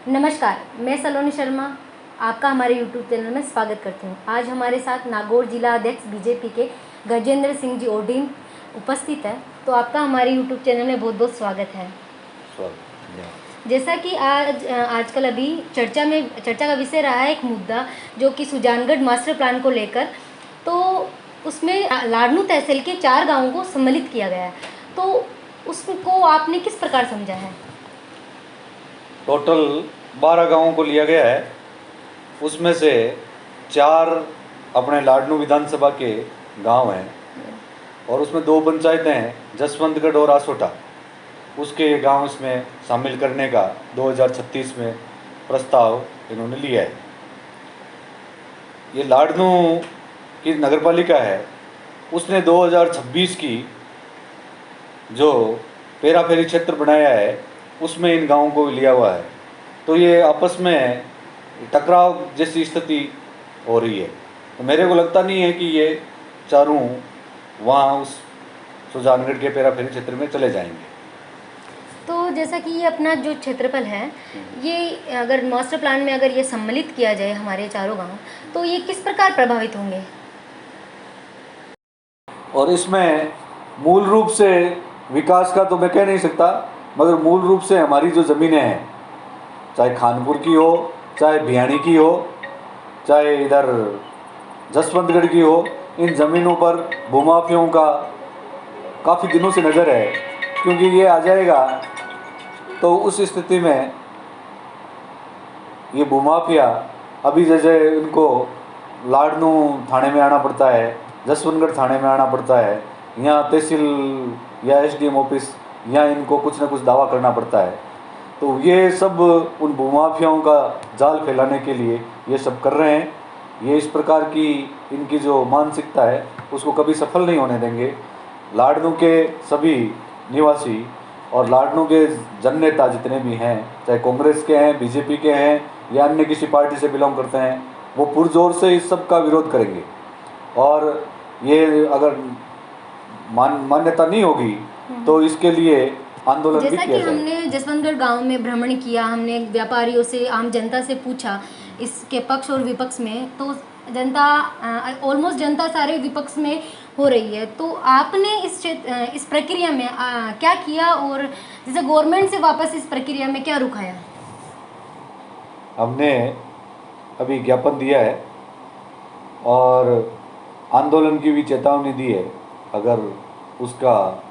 नमस्कार, मैं सलोनी शर्मा आपका हमारे YouTube चैनल में स्वागत करती हूँ। आज हमारे साथ नागौर जिला अध्यक्ष बीजेपी के गजेंद्र सिंह जी ओडीम उपस्थित है, तो आपका हमारे YouTube चैनल में बहुत बहुत स्वागत है। जैसा कि आजकल अभी चर्चा का विषय रहा है एक मुद्दा जो कि सुजानगढ़ मास्टर प्लान को लेकर, तो उसमें लाडनू तहसील के 4 गाँवों को सम्मिलित किया गया है, तो उसको आपने किस प्रकार समझा है? टोटल 12 गांवों को लिया गया है, उसमें से 4 अपने लाडनू विधानसभा के गांव हैं और उसमें 2 पंचायतें हैं, जसवंतगढ़ और आसोटा। उसके गांव इसमें शामिल करने का 2036 में प्रस्ताव इन्होंने लिया है। ये लाडनू की नगरपालिका है, उसने 2026 की जो पेराफेरी क्षेत्र बनाया है उसमें इन गांवों को लिया हुआ है, तो ये आपस में टकराव जैसी स्थिति हो रही है। तो मेरे को लगता नहीं है कि ये चारों वहाँ उस सुजानगढ़ के पेराफेरी क्षेत्र में चले जाएंगे। तो जैसा कि ये अपना जो क्षेत्रफल है, ये अगर मास्टर प्लान में अगर ये सम्मिलित किया जाए हमारे चारों गांव, तो ये किस प्रकार प्रभावित होंगे? और इसमें मूल रूप से विकास का तो मैं कह नहीं सकता, मगर मूल रूप से हमारी जो ज़मीनें हैं, चाहे खानपुर की हो, चाहे भियानी की हो, चाहे इधर जसवंतगढ़ की हो, इन ज़मीनों पर भूमाफियों का काफ़ी दिनों से नज़र है। क्योंकि ये आ जाएगा तो उस स्थिति में ये भूमाफिया अभी जैसे इनको लाडनू थाने में आना पड़ता है, जसवंतगढ़ थाने में आना पड़ता है, यहाँ तहसील या एसडीएम ऑफिस, यहाँ इनको कुछ ना कुछ दावा करना पड़ता है। तो ये सब उन भूमाफियाओं का जाल फैलाने के लिए ये सब कर रहे हैं। ये इस प्रकार की इनकी जो मानसिकता है उसको कभी सफल नहीं होने देंगे। लाडनू के सभी निवासी और लाडनू के जननेता जितने भी हैं, चाहे कांग्रेस के हैं, बीजेपी के हैं या अन्य किसी पार्टी से बिलोंग करते हैं, वो पुरजोर से इस सब का विरोध करेंगे। और ये अगर मान्यता नहीं होगी तो इसके लिए आंदोलन भी किया जाएगा। जैसा कि हमने जसवंतगढ़ गांव में भ्रमण किया, हमने व्यापारियों से, आम जनता से पूछा इसके पक्ष और विपक्ष में, तो जनता ऑलमोस्ट जनता सारे विपक्ष में हो रही है। तो आपने इस प्रक्रिया में क्या किया और जैसे गवर्नमेंट से वापस इस प्रक्रिया में क्या रुकाया? हमने अभी ज्ञापन दिया है और आंदोलन की भी चेतावनी दी है। अगर उसका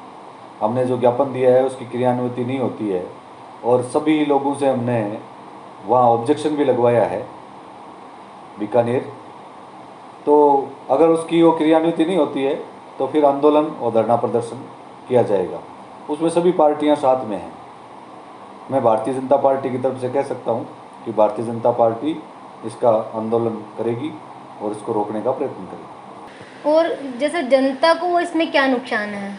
हमने जो ज्ञापन दिया है उसकी क्रियान्विति नहीं होती है, और सभी लोगों से हमने वहाँ ऑब्जेक्शन भी लगवाया है बीकानेर, तो अगर उसकी वो क्रियान्विति नहीं होती है तो फिर आंदोलन और धरना प्रदर्शन किया जाएगा। उसमें सभी पार्टियां साथ में हैं। मैं भारतीय जनता पार्टी की तरफ से कह सकता हूं कि भारतीय जनता पार्टी इसका आंदोलन करेगी और इसको रोकने का प्रयत्न करेगी। और जैसे जनता को इसमें क्या नुकसान है?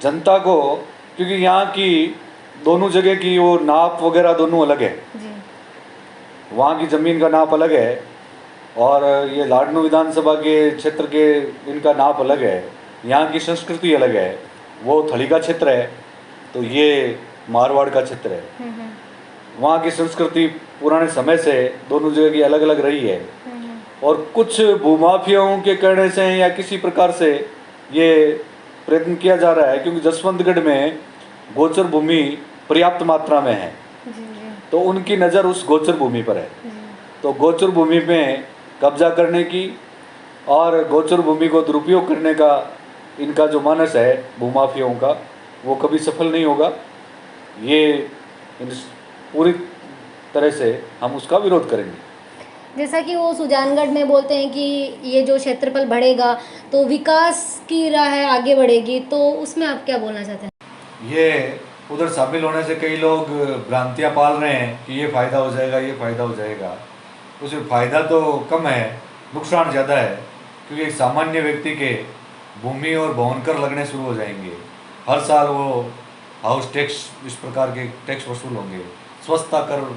जनता को, क्योंकि यहाँ की दोनों जगह की वो नाप वगैरह दोनों अलग है जी। वहाँ की ज़मीन का नाप अलग है और ये लाडनू विधानसभा के क्षेत्र के इनका नाप अलग है। यहाँ की संस्कृति अलग है, वो थली का क्षेत्र है तो ये मारवाड़ का क्षेत्र है। वहाँ की संस्कृति पुराने समय से दोनों जगह की अलग अलग रही है, और कुछ भूमाफियाओं के कहने से या किसी प्रकार से ये प्रयत्न किया जा रहा है, क्योंकि जसवंतगढ़ में गोचर भूमि पर्याप्त मात्रा में है तो उनकी नज़र उस गोचर भूमि पर है। तो गोचर भूमि में कब्जा करने की और गोचर भूमि को दुरुपयोग करने का इनका जो मानस है भूमाफियाओं का, वो कभी सफल नहीं होगा। ये पूरी तरह से हम उसका विरोध करेंगे। जैसा कि वो सुजानगढ़ में बोलते हैं कि ये जो क्षेत्रफल बढ़ेगा तो विकास की राह आगे बढ़ेगी, तो उसमें आप क्या बोलना चाहते हैं? ये उधर शामिल होने से कई लोग भ्रांतियां पाल रहे हैं कि ये फ़ायदा हो जाएगा, ये फ़ायदा हो जाएगा। उसमें फ़ायदा तो कम है, नुकसान ज़्यादा है, क्योंकि एक सामान्य व्यक्ति के भूमि और भवन कर लगने शुरू हो जाएंगे। हर साल वो हाउस टैक्स, इस प्रकार के टैक्स वसूल होंगे, स्वच्छता कर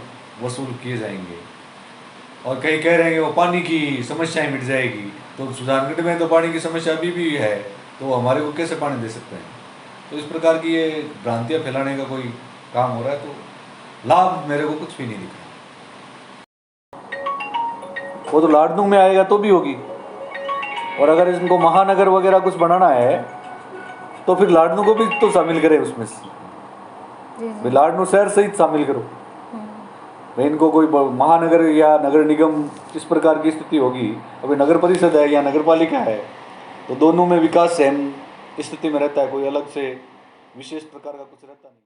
वसूल किए जाएंगे। और कई कह रहे हैं कि वो पानी की समस्याएं मिट जाएगी, तो सुजानगढ़ में तो पानी की समस्या अभी भी है, तो हमारे को कैसे पानी दे सकते हैं? तो इस प्रकार की ये भ्रांतियाँ फैलाने का कोई काम हो रहा है, तो लाभ मेरे को कुछ भी नहीं दिखा। वो तो लाडनू में आएगा तो भी होगी, और अगर इनको महानगर वगैरह कुछ बनाना है तो फिर लाडनू को भी तो शामिल करें उसमें से। जी भाई लाडनू शहर सहित शामिल करो। भाई इनको कोई महानगर या नगर निगम इस प्रकार की स्थिति होगी, अभी नगर परिषद है या नगर पालिका है, तो दोनों में विकास सेम स्थिति में रहता है, कोई अलग से विशेष प्रकार का कुछ रहता नहीं।